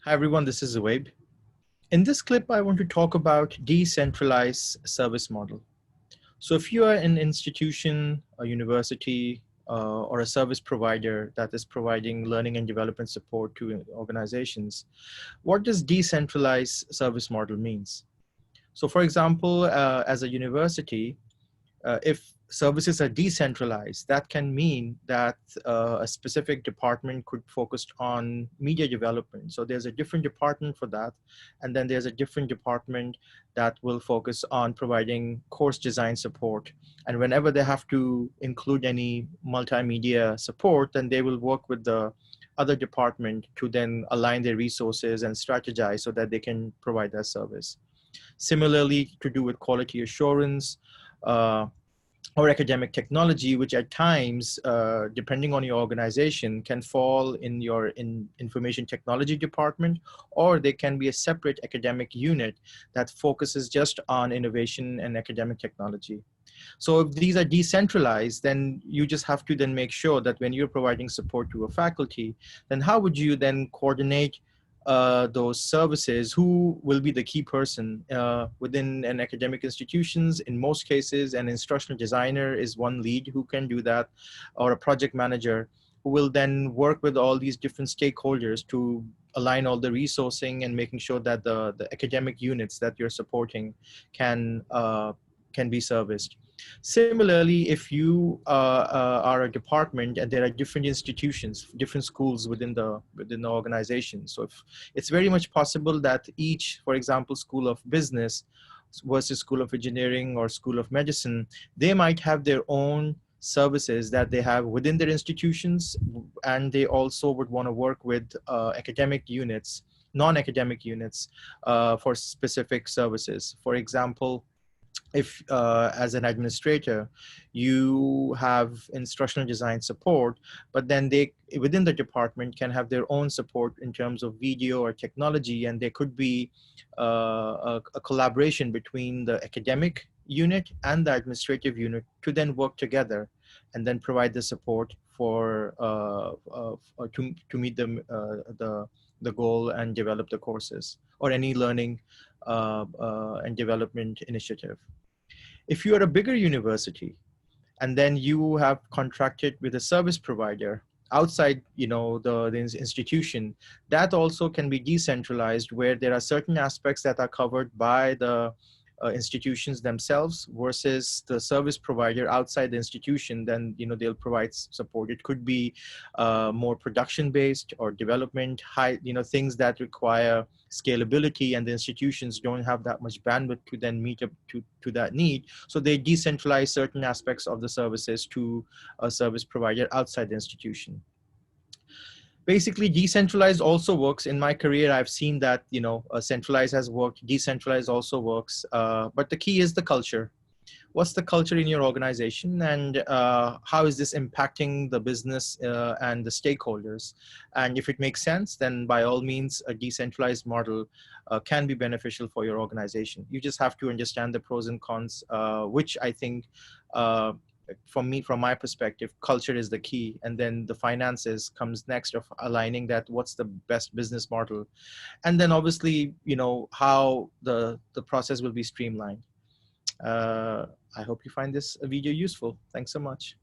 Hi everyone, this is Zuaib. In this clip, I want to talk about decentralized service model. So if you are an institution, a university, or a service provider that is providing learning and development support to organizations, what does decentralized service model means? So for example, as a university, if services are decentralized, that can mean that a specific department could focus on media development. So there's a different department for that. And then there's a different department that will focus on providing course design support. And whenever they have to include any multimedia support, then they will work with the other department to then align their resources and strategize so that they can provide that service. Similarly, to do with quality assurance, uh, or academic technology, which at times, depending on your organization, can fall in your information technology department, or they can be a separate academic unit that focuses just on innovation and academic technology. So if these are decentralized, then you just have to then make sure that when you're providing support to a faculty, then how would you then coordinate those services? Who will be the key person within an academic institutions? In most cases, an instructional designer is one lead who can do that, or a project manager who will then work with all these different stakeholders to align all the resourcing and making sure that the academic units that you're supporting can be serviced. Similarly, if you are a department and there are different institutions, different schools within the organization. So if it's very much possible that each, for example, school of business versus school of engineering or school of medicine, they might have their own services that they have within their institutions, and they also would want to work with academic units, non-academic units, for specific services. For example, if as an administrator you have instructional design support, but then they within the department can have their own support in terms of video or technology, and there could be a collaboration between the academic unit and the administrative unit to then work together and then provide the support for to meet the goal and develop the courses or any learning and development initiative. If you are a bigger university and then you have contracted with a service provider outside, the institution, that also can be decentralized, where there are certain aspects that are covered by the institutions themselves versus the service provider outside the institution. Then they'll provide support. It could be more production based or development high, things that require scalability, and the institutions don't have that much bandwidth to then meet up to that need, so they decentralize certain aspects of the services to a service provider outside the institution. Basically, decentralized also works. In my career, I've seen that centralized has worked, decentralized also works, but the key is the culture. What's the culture in your organization, and how is this impacting the business and the stakeholders? And if it makes sense, then by all means, a decentralized model can be beneficial for your organization. You just have to understand the pros and cons, which I think, from my perspective, culture is the key, and then the finances comes next of aligning that what's the best business model, and then obviously how the process will be streamlined. I hope you find this video useful. Thanks so much.